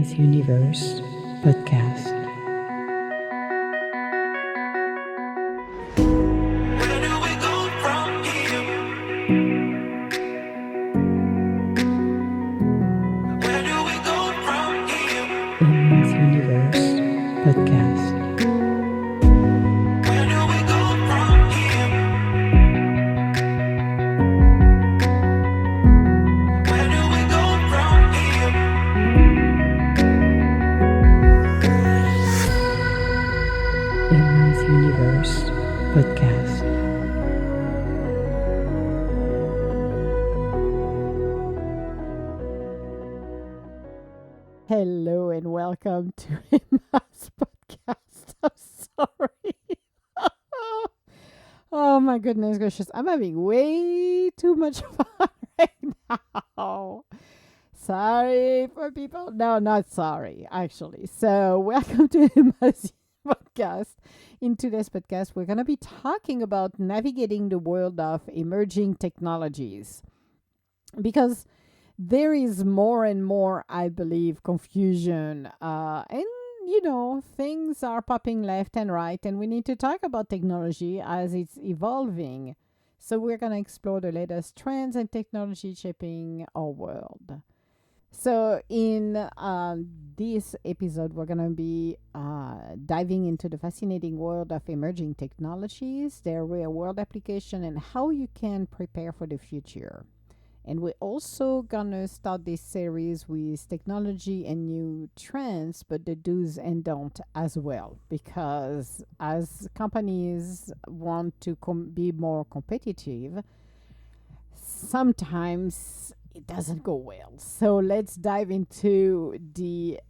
Emma's Universe podcast. Where do we go from here? Where do we go from here? Emma's Universe podcast. Where do we go from here? Where do we go from here? Emma's Universe podcast. Hello and welcome to Emma's podcast. I'm sorry. Oh my goodness gracious. I'm having way too much fun right now. Sorry for people. No, not sorry, actually. So, welcome to Emma's podcast. In today's podcast, we're going to be talking about navigating the world of emerging technologies. Because there is more and more, I believe, confusion. And, things are popping left and right, and we need to talk about technology as it's evolving. So, we're going to explore the latest trends and technology shaping our world. So, in this episode, we're going to be diving into the fascinating world of emerging technologies, their real world application, and how you can prepare for the future. And we're also gonna start this series with technology and new trends, but the do's and don't as well. Because as companies want to be more competitive, sometimes it doesn't go well. So let's dive into the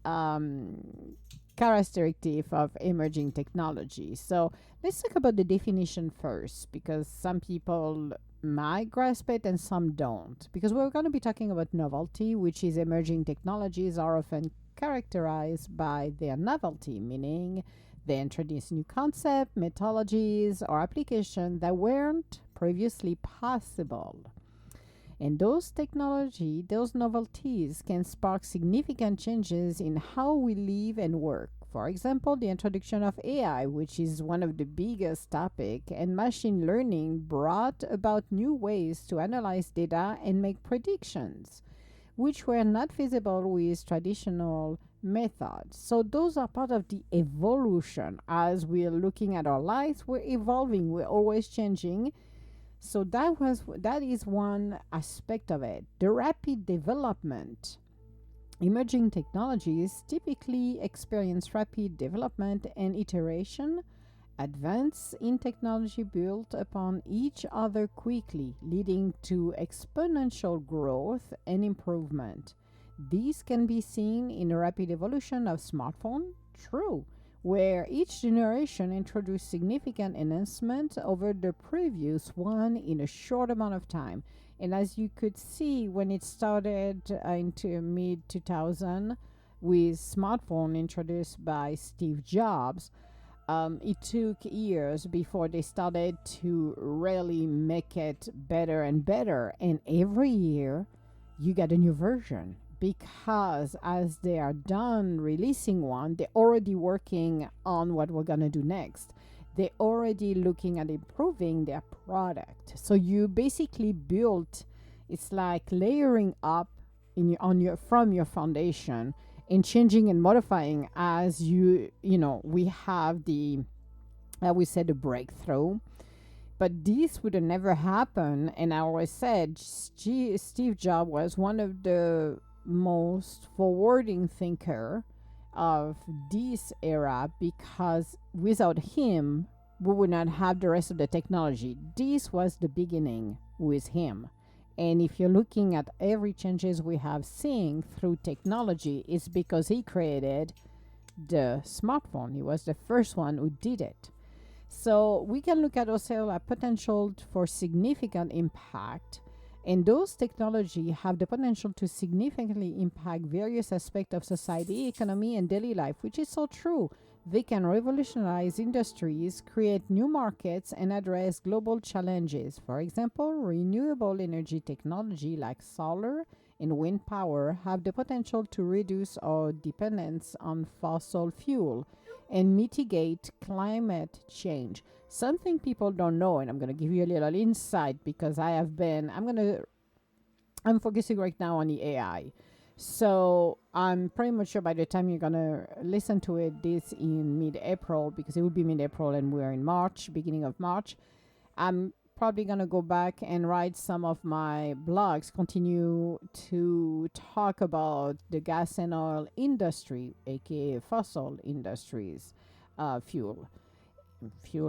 characteristic of emerging technology. So let's talk about the definition first, because some people might grasp it and some don't. Because we're going to be talking about novelty, which is emerging technologies are often characterized by their novelty, meaning they introduce new concepts, methodologies, or applications that weren't previously possible. And those novelties can spark significant changes in how we live and work. For example, the introduction of AI, which is one of the biggest topics, and machine learning brought about new ways to analyze data and make predictions, which were not feasible with traditional methods. So those are part of the evolution. As we're looking at our lives, we're evolving, we're always changing. So that is one aspect of it. The rapid development. Emerging technologies typically experience rapid development and iteration. Advance in technology built upon each other quickly, leading to exponential growth and improvement. These can be seen in the rapid evolution of smartphone. True, where each generation introduced significant enhancement over the previous one in a short amount of time. And as you could see, when it started into mid 2000 with smartphone introduced by Steve Jobs, it took years before they started to really make it better and better. And every year, you get a new version. Because as they are done releasing one, they're already working on what we're going to do next. They're already looking at improving their product. So you basically built, it's like layering up from your foundation and changing and modifying as we have the breakthrough. But this would have never happened. And I always said Steve Jobs was one of the most forwarding thinker of this era, because without him we would not have the rest of the technology. This was the beginning with him. And if you're looking at every changes we have seen through technology, it's because he created the smartphone. He was the first one who did it. So we can look at ourselves at potential for significant impact. And those technology have the potential to significantly impact various aspects of society, economy, and daily life, which is so true. They can revolutionize industries, create new markets, and address global challenges. For example, renewable energy technology like solar and wind power have the potential to reduce our dependence on fossil fuel and mitigate climate change. Something people don't know, and I'm going to give you a little insight because I'm focusing right now on the AI. So I'm pretty much sure by the time you're gonna listen to it, this in mid-April, because it will be mid-April and we're in March, beginning of March. I'm probably gonna go back and write some of my blogs, continue to talk about the gas and oil industry, aka fossil industries, fuel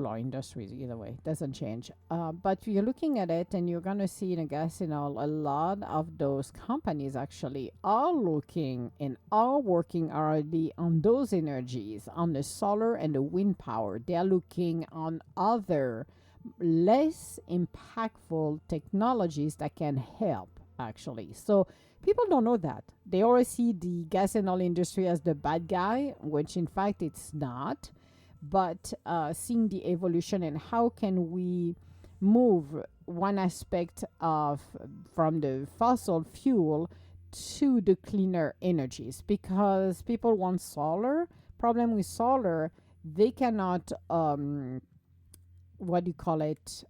or industries, either way, doesn't change. But you're looking at it and you're going to see in a gas and oil, a lot of those companies actually are looking and are working already on those energies, on the solar and the wind power. They're looking on other less impactful technologies that can help actually. So people don't know that. They always see the gas and oil industry as the bad guy, which in fact it's not. But seeing the evolution and how can we move one aspect of from the fossil fuel to the cleaner energies, because people want solar. Problem with solar, they cannot what do you call it,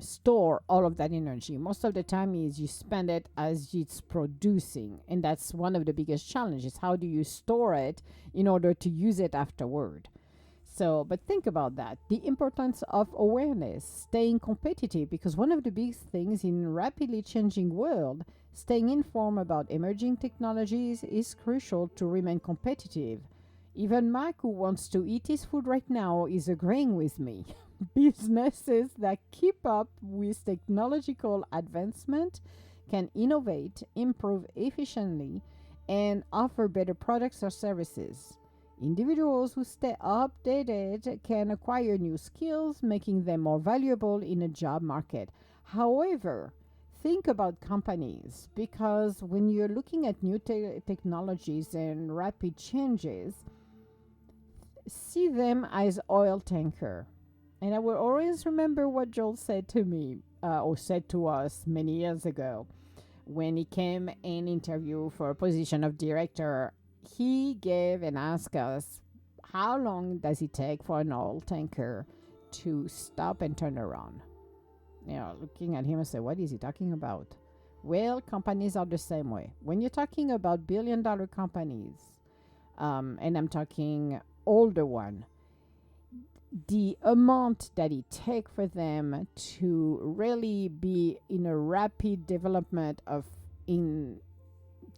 store all of that energy. Most of the time is you spend it as it's producing, and that's one of the biggest challenges. How do you store it in order to use it afterward? So, but think about that. The importance of awareness, staying competitive, because one of the big things in rapidly changing world, staying informed about emerging technologies is crucial to remain competitive. Even Mac, who wants to eat his food right now, is agreeing with me. Businesses that keep up with technological advancement can innovate, improve efficiently, and offer better products or services. Individuals who stay updated can acquire new skills, making them more valuable in a job market. However, think about companies, because when you're looking at new technologies and rapid changes, see them as oil tanker. And I will always remember what Joel said to me, or said to us many years ago when he came in interview for a position of director. He gave and asked us, how long does it take for an oil tanker to stop and turn around? Looking at him and say, what is he talking about? Well, companies are the same way. When you're talking about billion-dollar companies, and I'm talking older one, the amount that it takes for them to really be in a rapid development of in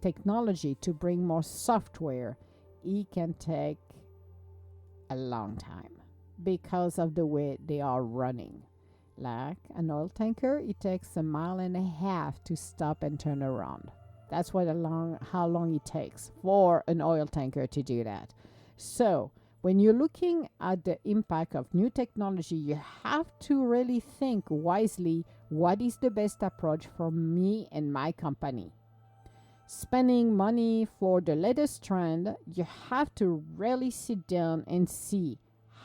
technology to bring more software, it can take a long time because of the way they are running. Like an oil tanker, it takes 1.5 miles to stop and turn around. That's how long it takes for an oil tanker to do that. So when you're looking at the impact of new technology, you have to really think wisely, what is the best approach for me and my company? Spending money for the latest trend, you have to really sit down and see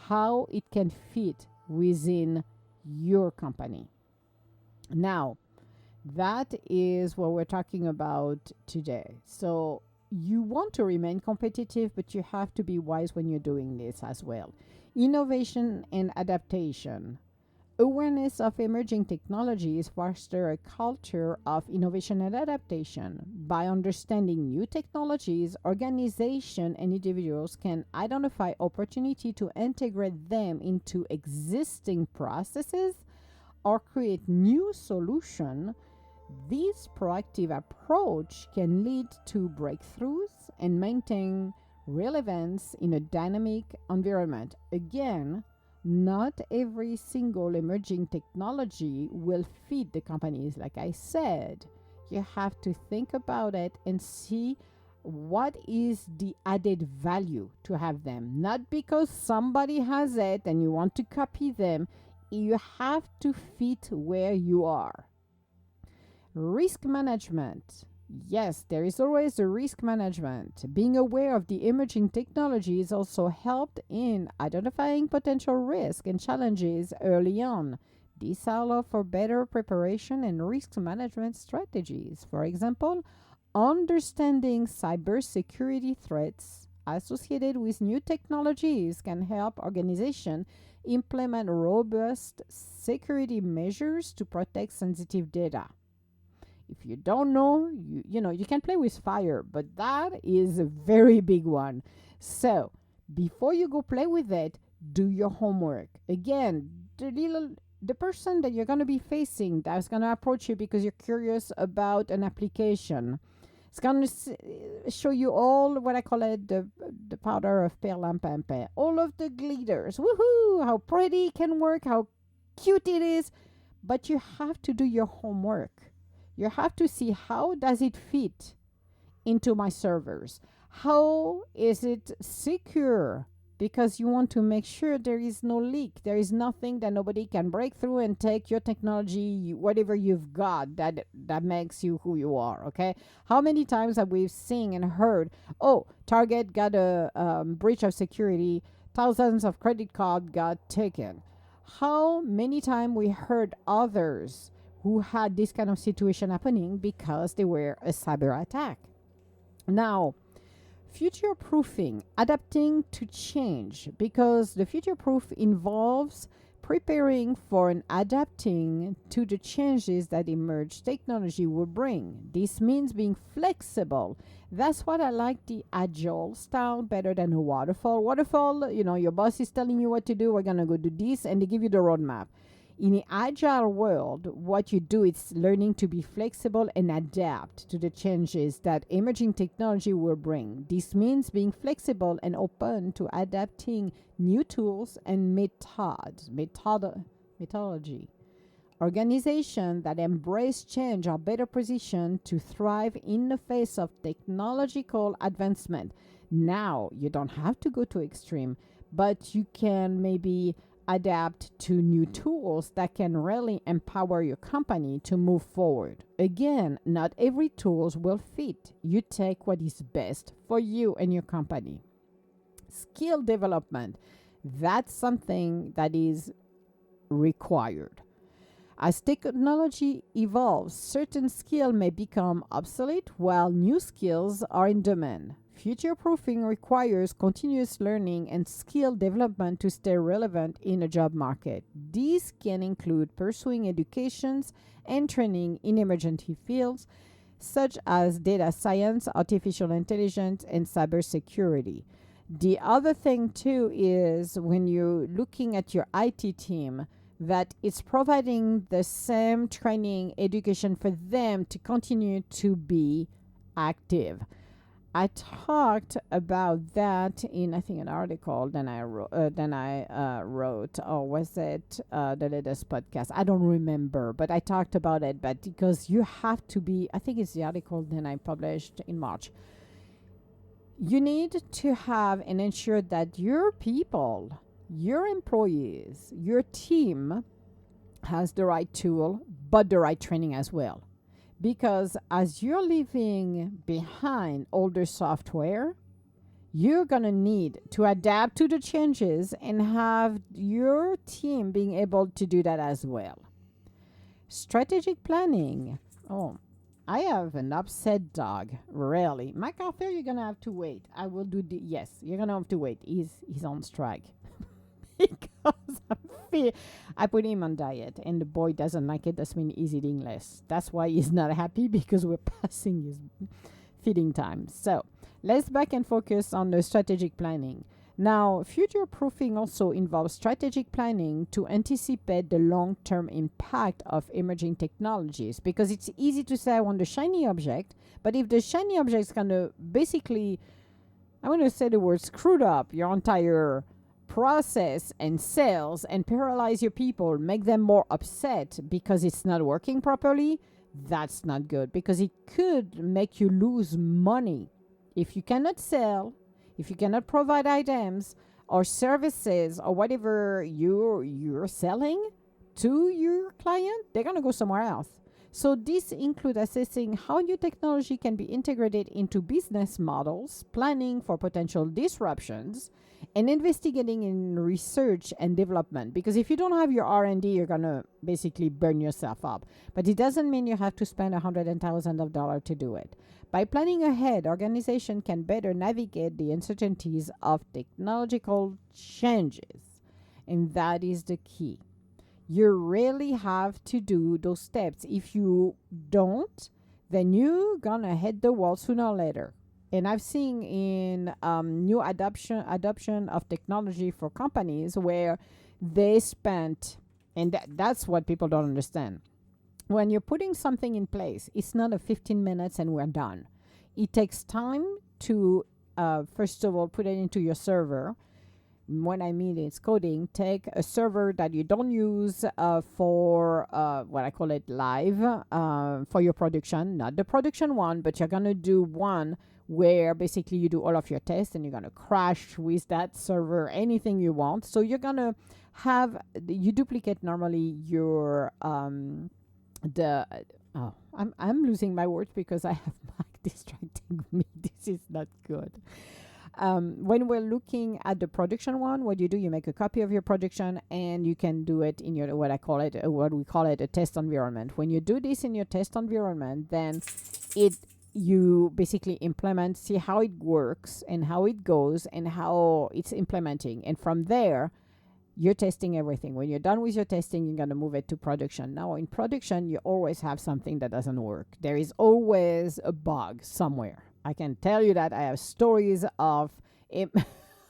how it can fit within your company. Now, that is what we're talking about today. So you want to remain competitive, but you have to be wise when you're doing this as well. Innovation and adaptation. Awareness of emerging technologies foster a culture of innovation and adaptation. By understanding new technologies, organizations and individuals can identify opportunity to integrate them into existing processes or create new solutions. This proactive approach can lead to breakthroughs and maintain relevance in a dynamic environment. Again, not every single emerging technology will fit the companies. Like I said, you have to think about it and see what is the added value to have them. Not because somebody has it and you want to copy them. You have to fit where you are. Risk management. Yes, there is always a risk management. Being aware of the emerging technologies also helped in identifying potential risks and challenges early on. This allows for better preparation and risk management strategies. For example, Understanding cybersecurity threats associated with new technologies can help organizations implement robust security measures to protect sensitive data. If you don't know, you can play with fire, but that is a very big one. So, before you go play with it, do your homework. Again, the person that you're going to be facing that's going to approach you because you're curious about an application, it's going to show you all what I call it the powder of perlimpinpin, all of the glitters. Woohoo! How pretty it can work, how cute it is. But you have to do your homework. You have to see how does it fit into my servers. How is it secure? Because you want to make sure there is no leak. There is nothing that nobody can break through and take your technology, whatever you've got that makes you who you are, okay? How many times have we seen and heard, oh, Target got a breach of security, thousands of credit cards got taken. How many times we heard others who had this kind of situation happening because they were a cyber attack? Now, future proofing, adapting to change, because the future proof involves preparing for and adapting to the changes that emerged technology will bring. This means being flexible. That's what I like the agile style better than a waterfall. Waterfall, your boss is telling you what to do, we're going to go do this, and they give you the roadmap. In the agile world, what you do is learning to be flexible and adapt to the changes that emerging technology will bring. This means being flexible and open to adapting new tools and methodology. Organizations that embrace change are better positioned to thrive in the face of technological advancement. Now, you don't have to go to extreme, but you can maybe adapt to new tools that can really empower your company to move forward. Again, not every tools will fit. You take what is best for you and your company. Skill development, that's something that is required. As technology evolves, certain skills may become obsolete while new skills are in demand. Future proofing requires continuous learning and skill development to stay relevant in a job market. These can include pursuing educations and training in emerging fields such as data science, artificial intelligence, and cybersecurity. The other thing too is when you're looking at your IT team, that it's providing the same training, education for them to continue to be active. I talked about that in, I think, an article that I wrote, or was it the latest podcast? I don't remember, but I talked about it. But because you have to be, I think it's the article that I published in March. You need to have and ensure that your people, your employees, your team has the right tool, but the right training as well. Because as you're leaving behind older software, you're going to need to adapt to the changes and have your team being able to do that as well. Strategic planning. Oh, I have an upset dog, really. MacArthur, you're going to have to wait. I will do the, yes, you're going to have to wait. He's on strike. Because I put him on diet and the boy doesn't like it. That means he's eating less. That's why he's not happy, because we're passing his feeding time. So let's back and focus on the strategic planning. Now, future proofing also involves strategic planning to anticipate the long-term impact of emerging technologies, because it's easy to say I want the shiny object, but if the shiny object is going to basically, I want to say the word, screwed up your entire process and sales and paralyze your people, make them more upset because it's not working properly, that's not good, because it could make you lose money. If you cannot sell, if you cannot provide items or services or whatever you're selling to your client, they're going to go somewhere else. So this includes assessing how new technology can be integrated into business models, planning for potential disruptions, and investigating in research and development. Because if you don't have your R&D, you're gonna basically burn yourself up. But it doesn't mean you have to spend $100,000 to do it. By planning ahead, organization can better navigate the uncertainties of technological changes, and that is the key. You really have to do those steps. If you don't, then you're gonna hit the wall sooner or later. And I've seen in new adoption of technology for companies where they spent, and that's what people don't understand. When you're putting something in place, it's not a 15 minutes and we're done. It takes time to, first of all, put it into your server. When I mean it's coding, take a server that you don't use for what I call it live for your production, not the production one, but you're going to do one where basically you do all of your tests and you're going to crash with that server anything you want. So you're going to have, you duplicate normally your, I'm losing my words because I have Mac distracting me. This is not good. When we're looking at the production one, what you do, you make a copy of your production and you can do it in your, what we call it a test environment. When you do this in your test environment, then you basically implement, see how it works and how it goes and how it's implementing. And from there, you're testing everything. When you're done with your testing, you're going to move it to production. Now, in production, you always have something that doesn't work. There is always a bug somewhere. I can tell you that I have stories of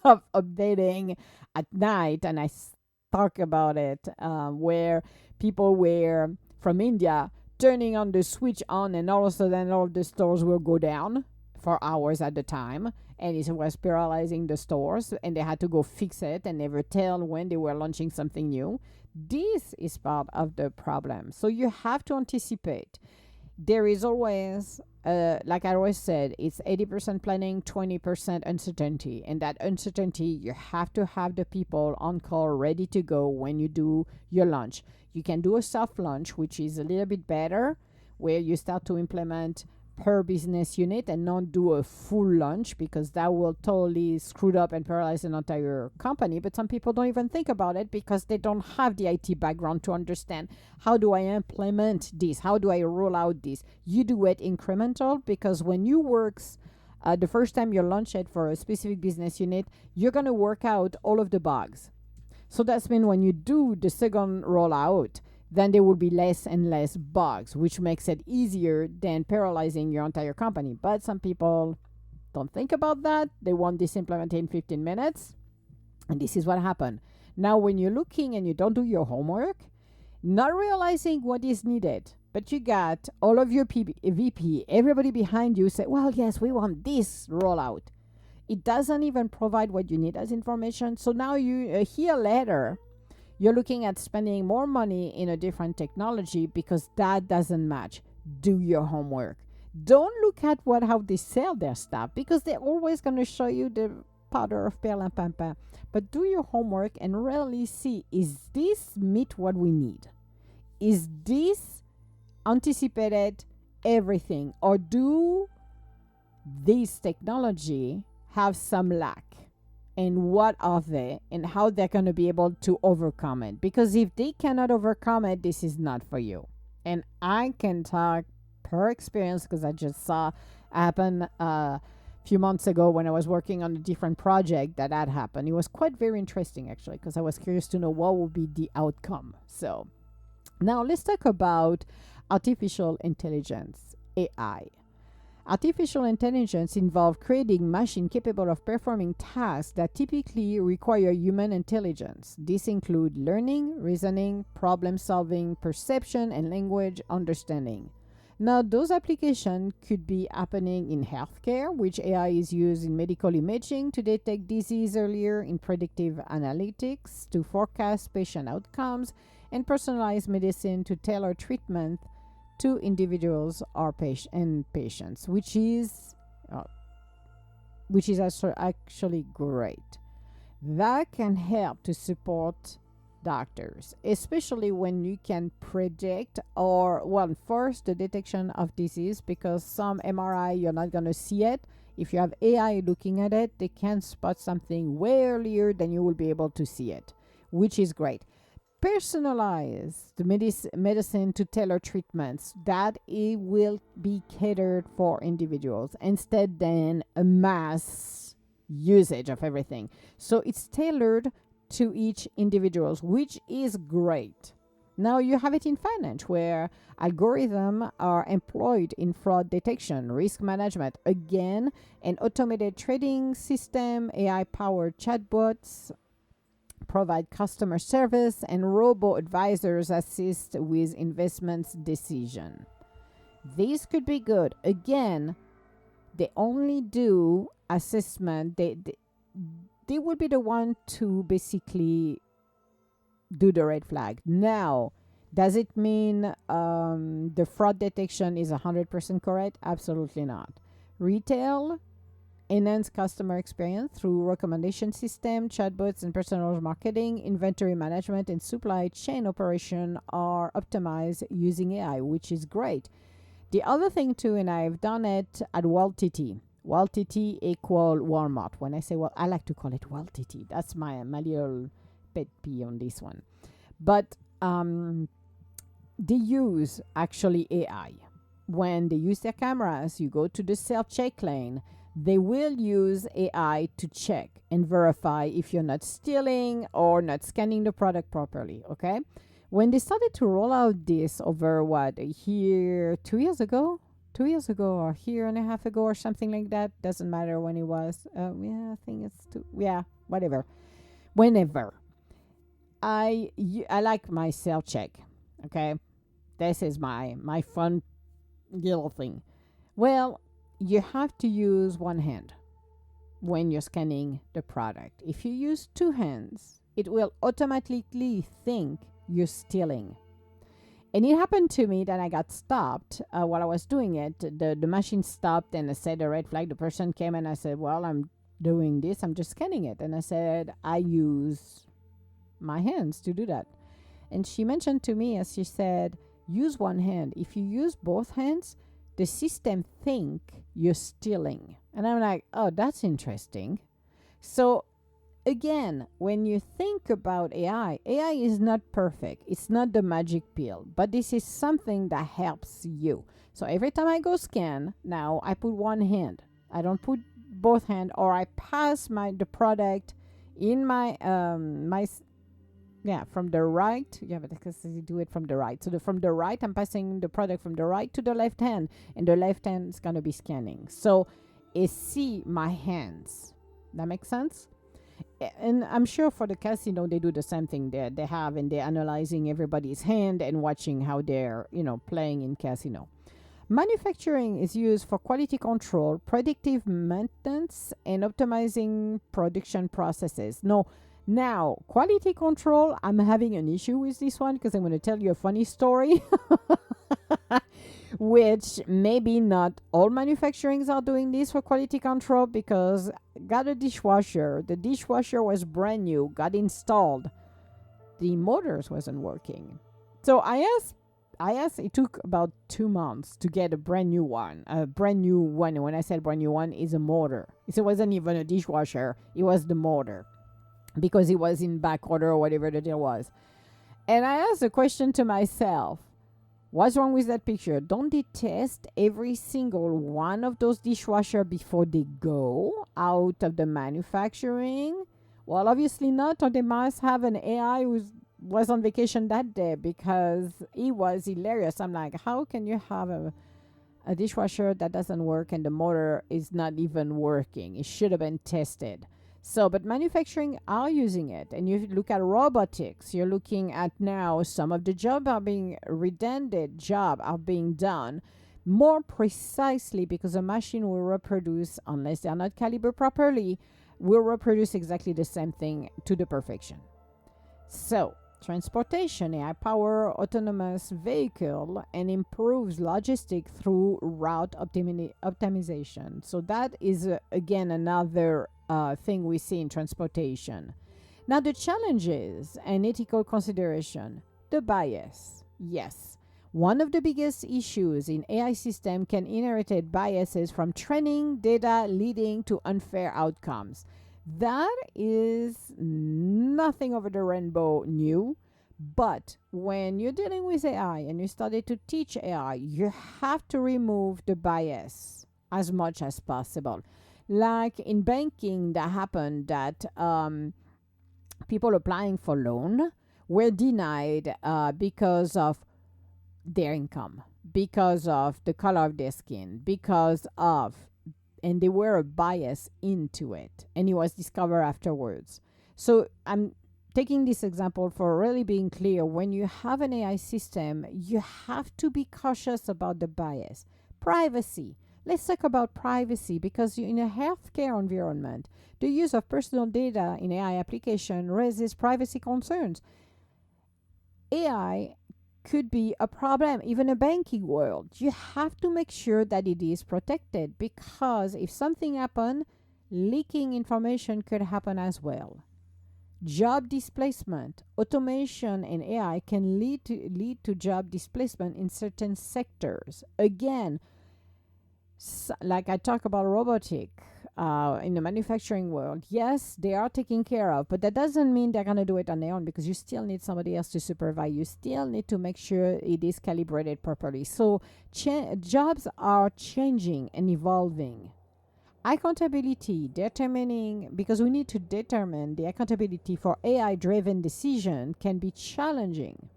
of updating at night, and talk about it, where people were from India turning on the switch on, and all of a sudden all of the stores will go down for hours at a time, and it was paralyzing the stores, and they had to go fix it and never tell when they were launching something new. This is part of the problem. So you have to anticipate. There is always, like I always said, it's 80% planning, 20% uncertainty. And that uncertainty, you have to have the people on call ready to go when you do your launch. You can do a soft launch, which is a little bit better, where you start to implement per business unit and not do a full launch, because that will totally screw up and paralyze an entire company. But some people don't even think about it because they don't have the IT background to understand, how do I implement this? How do I roll out this? You do it incremental, because when you works the first time you launch it for a specific business unit, you're going to work out all of the bugs. So that's mean when you do the second rollout, then there will be less and less bugs, which makes it easier than paralyzing your entire company. But some people don't think about that. They want this implemented in 15 minutes. And this is what happened. Now, when you're looking and you don't do your homework, not realizing what is needed, but you got all of your VP, everybody behind you say, well, yes, we want this rollout. It doesn't even provide what you need as information. So now you, a year later, you're looking at spending more money in a different technology because that doesn't match. Do your homework. Don't look at how they sell their stuff, because they're always going to show you the powder of perlimpinpin. But do your homework and really see, is this meet what we need? Is this anticipated everything? Or do this technology have some lack? And what are they, and how they're going to be able to overcome it? Because if they cannot overcome it, this is not for you. And I can talk per experience, because I just saw happen a few months ago when I was working on a different project that happened. It was quite very interesting, actually, because I was curious to know what would be the outcome. So now let's talk about artificial intelligence, AI. Artificial intelligence involves creating machines capable of performing tasks that typically require human intelligence. This includes learning, reasoning, problem solving, perception, and language understanding. Now, those applications could be happening in healthcare, which AI is used in medical imaging to detect disease earlier, in predictive analytics to forecast patient outcomes, and personalized medicine to tailor treatment to individuals or patients, which is actually great. That can help to support doctors, especially when you can predict or, well, first the detection of disease, because some MRI you're not going to see it. If you have AI looking at it, they can spot something way earlier than you will be able to see it, which is great. Personalize the medicine to tailor treatments that it will be catered for individuals instead than a mass usage of everything. So it's tailored to each individuals, which is great. Now you have it in finance, where algorithms are employed in fraud detection, risk management. Again, an automated trading system, AI-powered chatbots provide customer service, and robo-advisors assist with investments decision. These could be good. Again, they only do assessment. They will be the one to basically do the red flag. Now, does it mean the fraud detection is 100% correct? Absolutely not. Retail enhance customer experience through recommendation system, chatbots, and personal marketing. Inventory management and supply chain operation are optimized using AI, which is great. The other thing too, and I've done it at WorldTT. WorldTT equal Walmart. When I say, well, I like to call it WorldTT. That's my little pet peeve on this one. But they use actually AI. When they use their cameras, you go to the self-check lane. They will use AI to check and verify if you're not stealing or not scanning the product properly, okay? When they started to roll out this over, a year, 2 years ago? 2 years ago or a year and a half ago or something like that. Doesn't matter when it was. I think it's whatever. Whenever. I like my self-check, okay? This is my fun little thing. Well, you have to use one hand when you're scanning the product. If you use two hands, it will automatically think you're stealing. And it happened to me that I got stopped while I was doing it. The machine stopped and I said a red flag. The person came and I said, well, I'm doing this. I'm just scanning it. And I said, I use my hands to do that. And she mentioned to me, as she said, use one hand. If you use both hands, the system think you're stealing. And I'm like, oh, that's interesting. So again, when you think about AI is not perfect. It's not the magic pill, but this is something that helps you. So every time I go scan, now I put one hand. I don't put both hands, or I pass the product in my from the right. Yeah, but because you do it from the right. So from the right, I'm passing the product from the right to the left hand, and the left hand is going to be scanning. So it see my hands. That makes sense? And I'm sure for the casino, they do the same thing there. They have, and they're analyzing everybody's hand and watching how they're, playing in casino. Manufacturing is used for quality control, predictive maintenance, and optimizing production processes. No, now, quality control, I'm having an issue with this one because I'm going to tell you a funny story, which maybe not all manufacturings are doing this for quality control, because got a dishwasher. The dishwasher was brand new, got installed. The motors wasn't working. So I asked, it took about 2 months to get a brand new one. A brand new one, when I said brand new one, is a motor. It wasn't even a dishwasher, it was the motor, because it was in back order or whatever the deal was. And I asked a question to myself, what's wrong with that picture? Don't they test every single one of those dishwashers before they go out of the manufacturing? Well, obviously not, or they must have an AI who was on vacation that day, because it was hilarious. I'm like, how can you have a dishwasher that doesn't work and the motor is not even working? It should have been tested. So, but manufacturing are using it. And you look at robotics, you're looking at now some of the jobs are being redundant, jobs are being done more precisely, because a machine will reproduce, unless they're not calibrated properly, will reproduce exactly the same thing to the perfection. So, transportation, AI power autonomous vehicle, and improves logistics through route optimization. So that is again another thing we see in transportation. Now, the challenges and ethical consideration, the bias. Yes, one of the biggest issues in AI system can inherited biases from training data leading to unfair outcomes. That is nothing over the rainbow new. But when you're dealing with AI and you started to teach AI, you have to remove the bias as much as possible. Like in banking, that happened that people applying for loan were denied because of their income, because of the color of their skin, because of, and they were a bias into it, and it was discovered afterwards. So I'm taking this example for really being clear. When you have an AI system, you have to be cautious about the bias. Privacy. Let's talk about privacy because in a healthcare environment, the use of personal data in AI application raises privacy concerns. AI could be a problem, even a banking world. You have to make sure that it is protected because if something happens, leaking information could happen as well. Job displacement. Automation and AI can lead to job displacement in certain sectors. Again, like I talk about robotic in the manufacturing world, yes, they are taken care of, but that doesn't mean they're going to do it on their own because you still need somebody else to supervise. You still need to make sure it is calibrated properly. So jobs are changing and evolving. Accountability, determining, because we need to determine the accountability for AI driven decision can be challenging.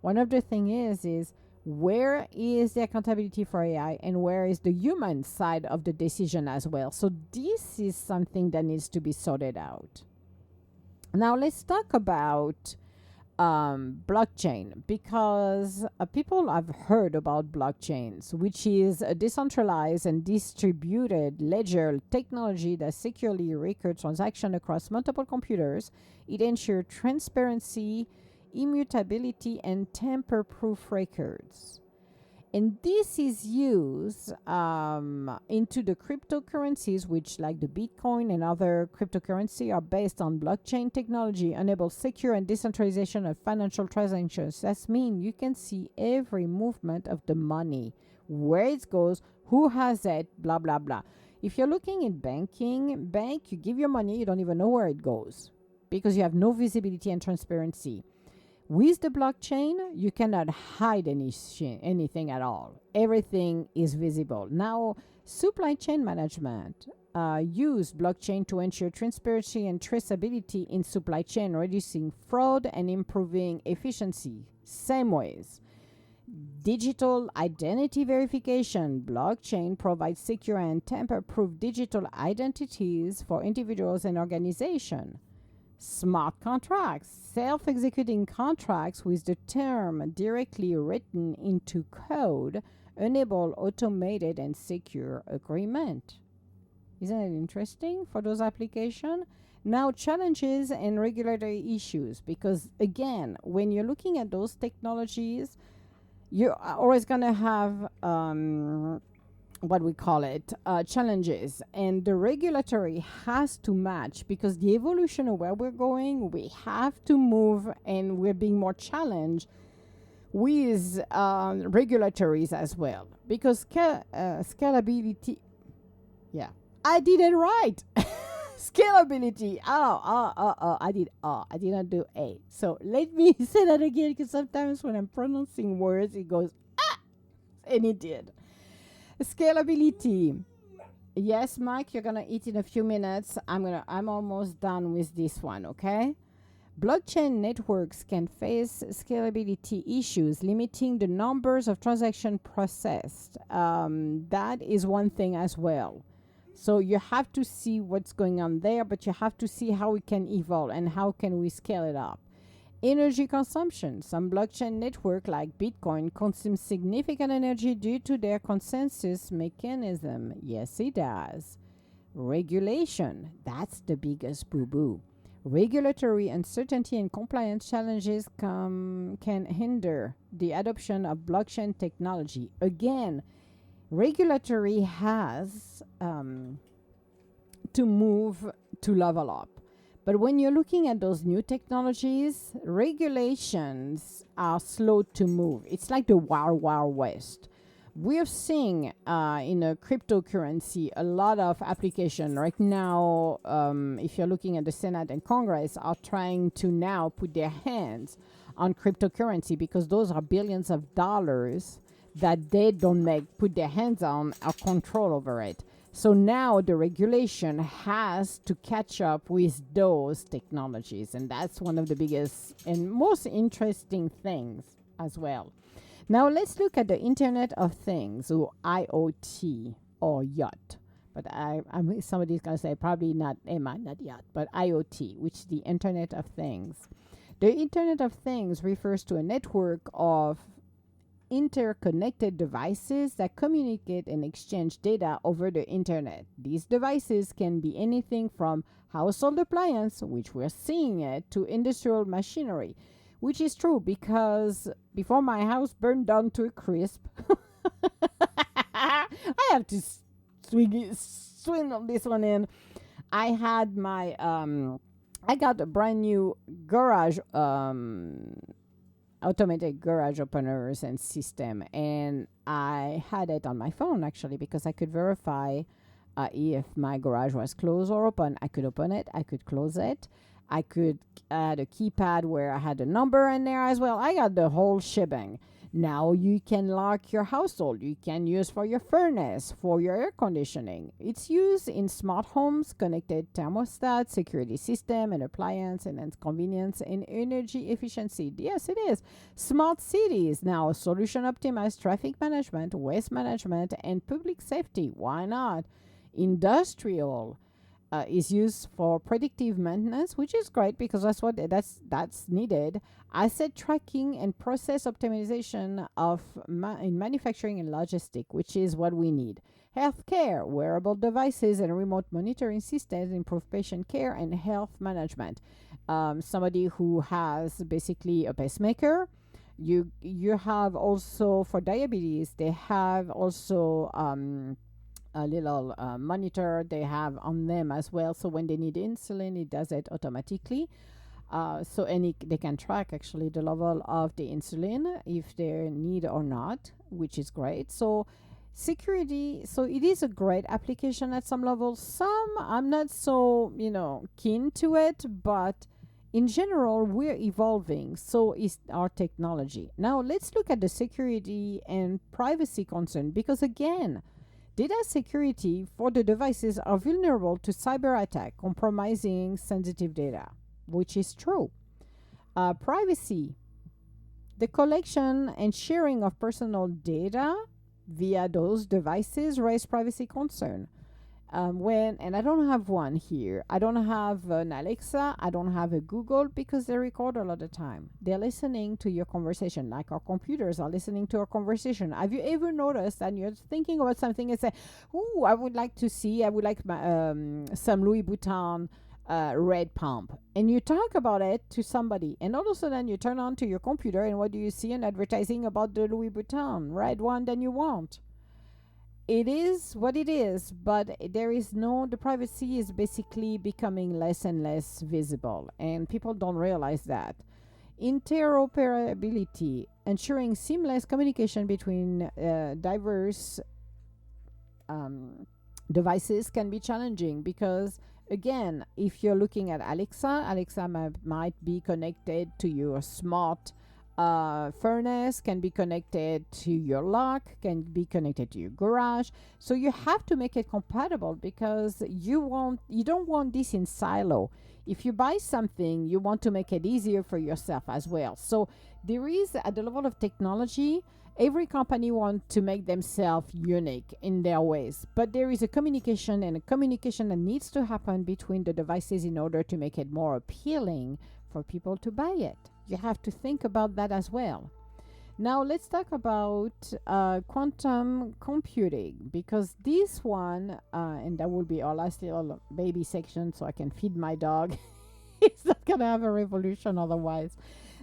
One of the things is where is the accountability for AI and where is the human side of the decision as well. So this is something that needs to be sorted out. Now let's talk about blockchain because people have heard about blockchains, which is a decentralized and distributed ledger technology that securely records transactions across multiple computers. It ensures transparency, immutability, and tamper-proof records. And this is used into the cryptocurrencies, which like the Bitcoin and other cryptocurrency are based on blockchain technology, enable secure and decentralization of financial transactions. That means you can see every movement of the money, where it goes, who has it, blah, blah, blah. If you're looking at banking, you give your money, you don't even know where it goes because you have no visibility and transparency. With the blockchain, you cannot hide anything at all. Everything is visible. Now, supply chain management use blockchain to ensure transparency and traceability in supply chain, reducing fraud and improving efficiency. Same ways. Digital identity verification. Blockchain provides secure and tamper-proof digital identities for individuals and organizations. Smart contracts, self-executing contracts with the term directly written into code, enable automated and secure agreement. Isn't it interesting for those applications? Now, challenges and regulatory issues, because again, when you're looking at those technologies, you're always going to have what we call it challenges, and the regulatory has to match because the evolution of where we're going, we have to move, and we're being more challenged with regulatories as well because scalability. Yeah, I did it right. Scalability. I did not do A. So let me say that again because sometimes when I'm pronouncing words, it goes and it did. Scalability. Yes, Mike, you're gonna eat in a few minutes. I'm almost done with this one, okay? Blockchain networks can face scalability issues, limiting the numbers of transactions processed. That is one thing as well. So you have to see what's going on there, but you have to see how we can evolve and how can we scale it up. Energy consumption. Some blockchain network like Bitcoin consume significant energy due to their consensus mechanism. Yes, it does. Regulation. That's the biggest boo-boo. Regulatory uncertainty and compliance challenges can hinder the adoption of blockchain technology. Again, regulatory has to move to level up. But when you're looking at those new technologies, regulations are slow to move. It's like the wild, wild west. We're seeing in a cryptocurrency a lot of application right now. If you're looking at the Senate and Congress, are trying to now put their hands on cryptocurrency because those are billions of dollars that they don't put their hands on or control over it. So now the regulation has to catch up with those technologies, and that's one of the biggest and most interesting things as well. Now let's look at the Internet of Things, or IoT, or yacht. But somebody's gonna say probably not Emma, not yacht, but IoT, which is the Internet of Things. The Internet of Things refers to a network of interconnected devices that communicate and exchange data over the internet. These devices can be anything from household appliance, which we're seeing it, to industrial machinery, which is true because before my house burned down to a crisp, I have to swing on this one in. I had my I got a brand new garage automated garage openers and system, and I had it on my phone actually because I could verify if my garage was closed or open. I could open it, I could close it, I could add a keypad where I had a number in there as well. I got the whole shebang. Now you can lock your household. You can use for your furnace, for your air conditioning. It's used in smart homes, connected thermostat, security system, and appliance, and then convenience and energy efficiency. Yes, it is. Smart cities now solution optimized traffic management, waste management, and public safety. Why not? Industrial is used for predictive maintenance, which is great because that's needed. Asset tracking and process optimization of in manufacturing and logistics, which is what we need. Healthcare, wearable devices and remote monitoring systems improve patient care and health management. Somebody who has basically a pacemaker, you have also for diabetes. They have also a little monitor they have on them as well. So when they need insulin, it does it automatically. They can track actually the level of the insulin if they need or not, which is great. So security, so it is a great application at some level. Some I'm not so keen to it, but in general we're evolving. So is our technology. Now let's look at the security and privacy concern, because again, data security for the devices are vulnerable to cyber attack, compromising sensitive data, which is true. Privacy, the collection and sharing of personal data via those devices raise privacy concern. And I don't have one here. I don't have an Alexa. I don't have a Google because they record a lot of time. They're listening to your conversation, like our computers are listening to our conversation. Have you ever noticed that you're thinking about something and say, "Ooh, I would like my, some Louis Vuitton red pump," and you talk about it to somebody, and all of a sudden you turn on to your computer, and what do you see? An advertising about the Louis Vuitton red one that you want. It is what it is, but the privacy is basically becoming less and less visible, and people don't realize that. Interoperability, ensuring seamless communication between diverse devices can be challenging because, again, if you're looking at Alexa might be connected to your smart furnace, can be connected to your lock, can be connected to your garage. So you have to make it compatible because you don't want this in silo. If you buy something, you want to make it easier for yourself as well. So there is, at the level of technology, every company wants to make themselves unique in their ways, but there is a communication that needs to happen between the devices in order to make it more appealing for people to buy it. You have to think about that as well. Now let's talk about quantum computing, because this one, and that will be our last little baby section so I can feed my dog. It's not going to have a revolution otherwise.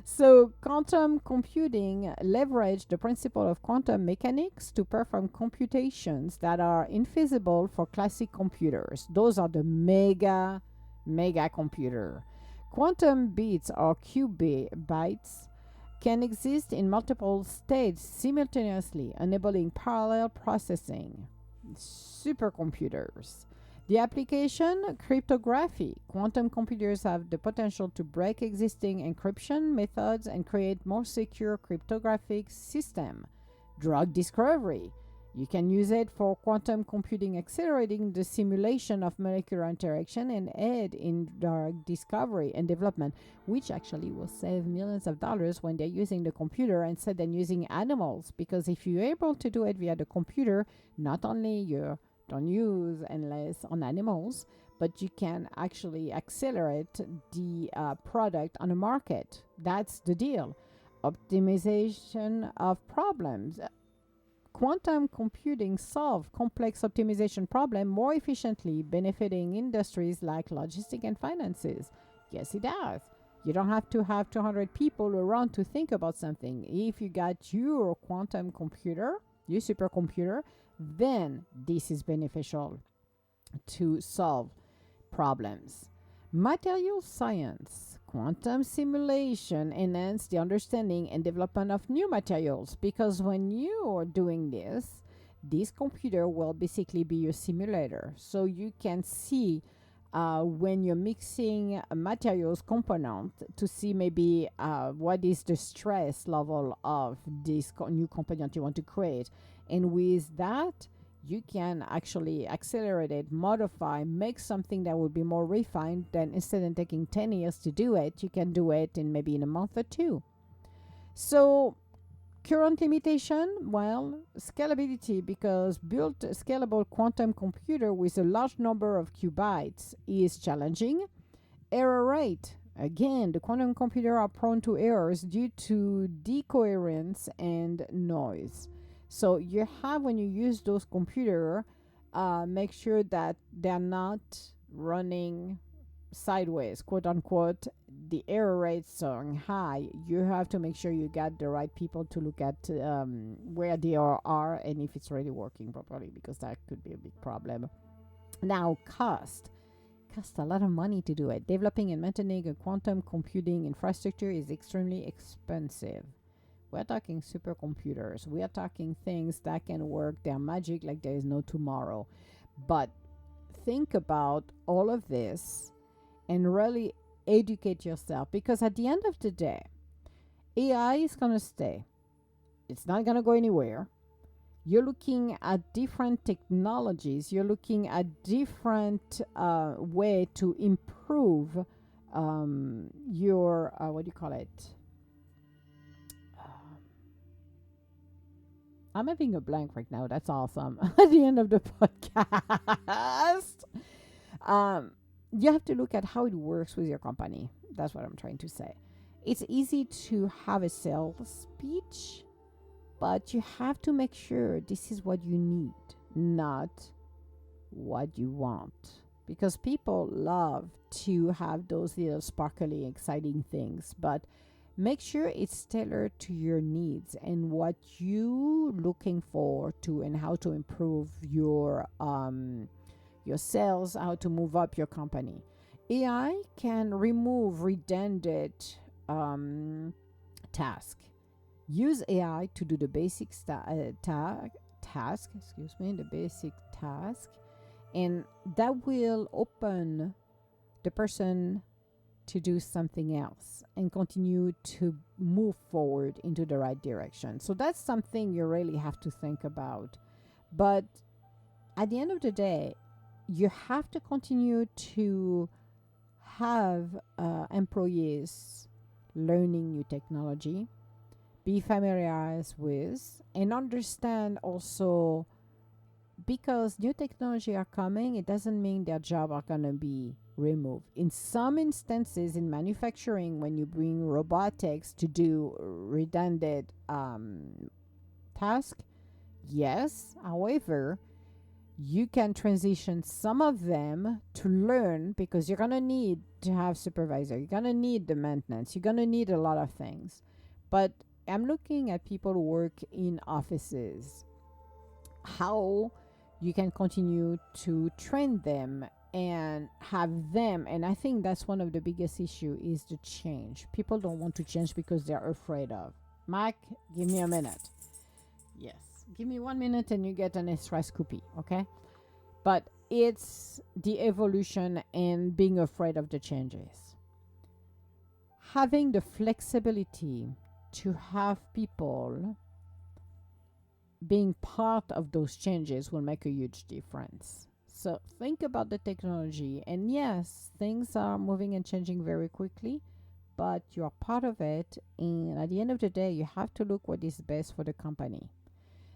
So quantum computing leverage the principle of quantum mechanics to perform computations that are infeasible for classic computers. Those are the mega mega computer. Quantum bits or qubits can exist in multiple states simultaneously, enabling parallel processing. Supercomputers. The application cryptography. Quantum computers have the potential to break existing encryption methods and create more secure cryptographic system. Drug discovery. You can use it for quantum computing, accelerating the simulation of molecular interaction and aid in drug discovery and development, which actually will save millions of dollars when they're using the computer instead than using animals. Because if you're able to do it via the computer, not only you don't use unless on animals, but you can actually accelerate the product on the market. That's the deal. Optimization of problems. Quantum computing solves complex optimization problems more efficiently, benefiting industries like logistics and finances. Yes, it does. You don't have to have 200 people around to think about something. If you got your quantum computer, your supercomputer, then this is beneficial to solve problems. Material science. Quantum simulation enhance the understanding and development of new materials, because when you are doing this computer will basically be your simulator. So you can see when you're mixing a materials component to see maybe what is the stress level of this new component you want to create. And with that, you can actually accelerate it, modify, make something that will be more refined. Then instead of taking 10 years to do it, you can do it in maybe in a month or two. So current limitation, well, scalability, because built a scalable quantum computer with a large number of qubits is challenging. Error rate. Again, the quantum computer are prone to errors due to decoherence and noise. So you have, when you use those computers, make sure that they're not running sideways, quote unquote. The error rates are high. You have to make sure you got the right people to look at where they are and if it's really working properly, because that could be a big problem. Now, cost a lot of money to do it. Developing and maintaining a quantum computing infrastructure is extremely expensive. We're talking supercomputers. We are talking things that can work their magic like there is no tomorrow. But think about all of this and really educate yourself, because at the end of the day, AI is going to stay. It's not going to go anywhere. You're looking at different technologies. You're looking at different way to improve your, what do you call it? I'm having a blank right now. That's awesome. At the end of the podcast, you have to look at how it works with your company. That's what I'm trying to say. It's easy to have a sales speech, but you have to make sure this is what you need, not what you want. Because people love to have those little sparkly, exciting things, but make sure it's tailored to your needs and what you looking for to, and how to improve your sales, how to move up your company. AI can remove redundant task. Use AI to do the basic task. The basic task, and that will open the person to do something else and continue to move forward into the right direction. So that's something you really have to think about. But at the end of the day, you have to continue to have employees learning new technology, be familiarized with, and understand also, because new technology are coming, it doesn't mean their job are going to be removed. In some instances in manufacturing, when you bring robotics to do redundant task, yes. However, you can transition some of them to learn, because you're going to need to have supervisor. You're going to need the maintenance. You're going to need a lot of things. But I'm looking at people who work in offices, how you can continue to train them and have them. And I think that's one of the biggest issue is the change. People don't want to change because they're afraid of. Mike, give me a minute. Yes, give me 1 minute and you get an extra scoopy, okay? But it's the evolution and being afraid of the changes. Having the flexibility to have people being part of those changes will make a huge difference. So think about the technology, and yes, things are moving and changing very quickly, but you're part of it, and at the end of the day, you have to look what is best for the company.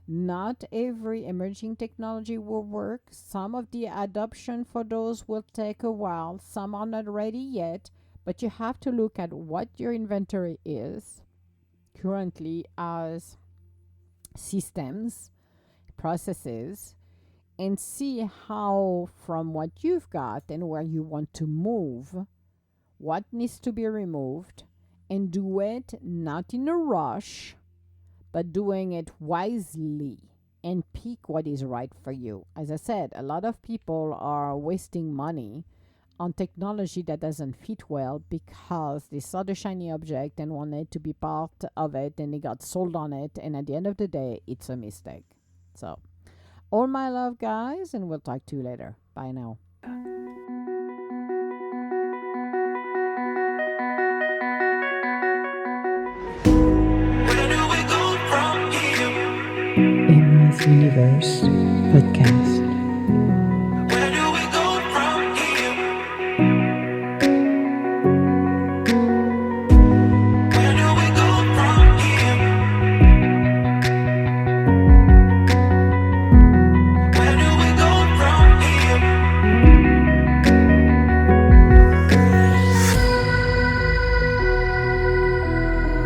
Not every emerging technology will work. Some of the adoption for those will take a while. Some are not ready yet, but you have to look at what your inventory is currently as systems, processes, and see how, from what you've got and where you want to move, what needs to be removed, and do it not in a rush, but doing it wisely and pick what is right for you. As I said, a lot of people are wasting money on technology that doesn't fit well because they saw the shiny object and wanted to be part of it and they got sold on it, and at the end of the day, it's a mistake. So, all my love, guys, and we'll talk to you later. Bye now. Where do we go from here? Emma's Universe Podcast. Where do we go from here? Where do we go from here? Where do we go from here?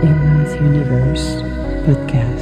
Emma's Universe Podcast.